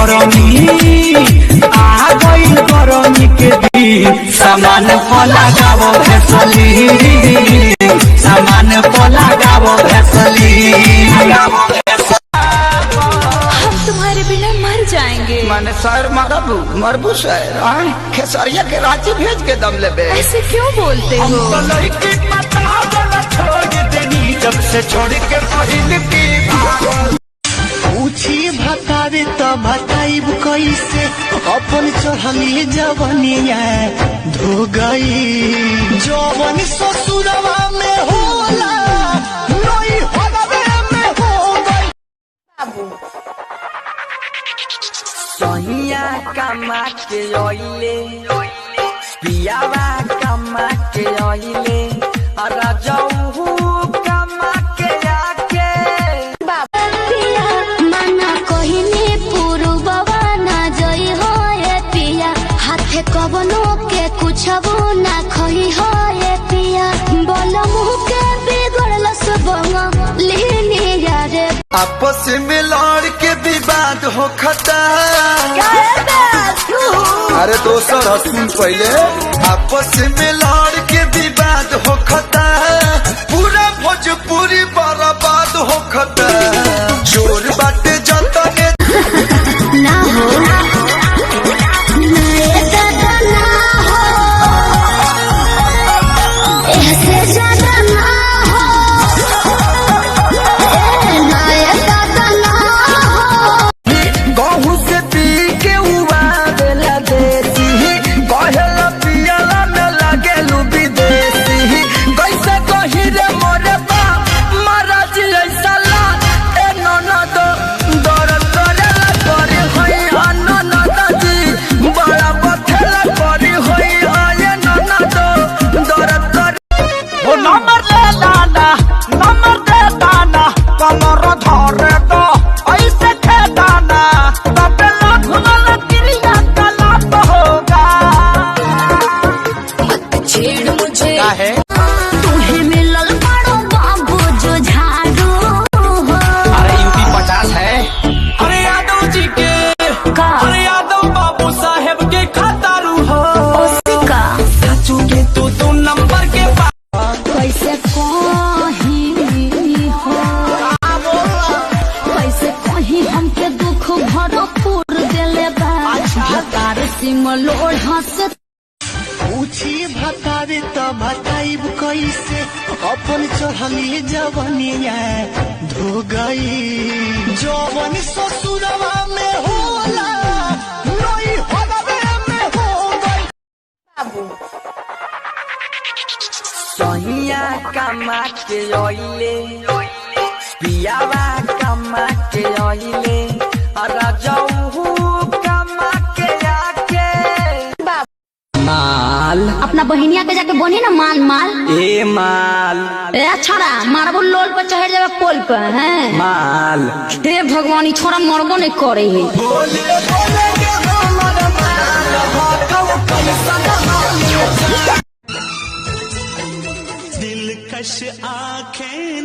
गरमी आ गइल गरमी के दिन सामान पला गावो भेसली सामान पला गावो भेसली। हम तुम्हारे बिना मर जाएंगे। मैंने शायर मरबू मरबू शायर खेसरिया के रांची भेज के दम लेबे। ऐसे क्यों बोलते हो? जब से छोड़ के पहिल की पूछी भतावे तो भताइब कैसे अपन चढ़ली जवनिया धो गई जवन ससुरवा में होला नई हलवे में हो गई। सोहिया कमा के ओइले पियावा कमा के ओइले राजाऊ कमा के आके पिया मना कहिने पुरुबवा ना जई हो ए पिया हाथे कवनो के कुछबो ना खही हो ए पिया बोल मुह के बिगड़ल सब लेने यारे आपस में लड़ के विवाद हो खता। अरे दोसर सुन पहले आपस में लड़ के विवाद हो खता पूरा भोजपुरी बर्बाद हो खता जोर बाटे जतने ना हो नए दादा ना हो ऐसे ज्यादा ना हो नए दादा ना हो। गहू से पी के उबा देला देसी कहला पियला में लगे लुबी देसी कैसे कही रे मोरे बाप महाराज ऐसा ला ए ननद दरद करेला करी होई ननद जी बड़ा बथेला करी होई ए ननद दरद कर ओ नंबर दे दाना कमर धरे दो ऐसे खेदाना तबे घुमल क्रिया कला होगा। छेड़ मुझे काहे तुम्हें मिलल बड़ो बाबू जो झाड़ू हो। अरे यूपी 50 है। अरे यादव जी के का अरे यादव बाबू साहेब के खतारू हो उसका साचू के तू नंबर के कैसे कहीं हो कैसे कहीं हमके दुख भरपूर दिले बा भतार सिंह लोढ़ा से पूछी भतावे तो भताइब कैसे अपन चढ़ली जवनिया धो गई जवन ससुरवा में होला नई हलवे में हो गई। सोहिया कमा के ओइले पियावा कमा के ओइले राजाऊ कमा के आके माल अपना बहिनिया के जाके बनी ना माल माल ए माल ए छोरा मारबो लोल पर चढ़ जावे पोल पर है माल हे भगवान ई छोरा मरबो नहीं करे है। दिलकश आँखें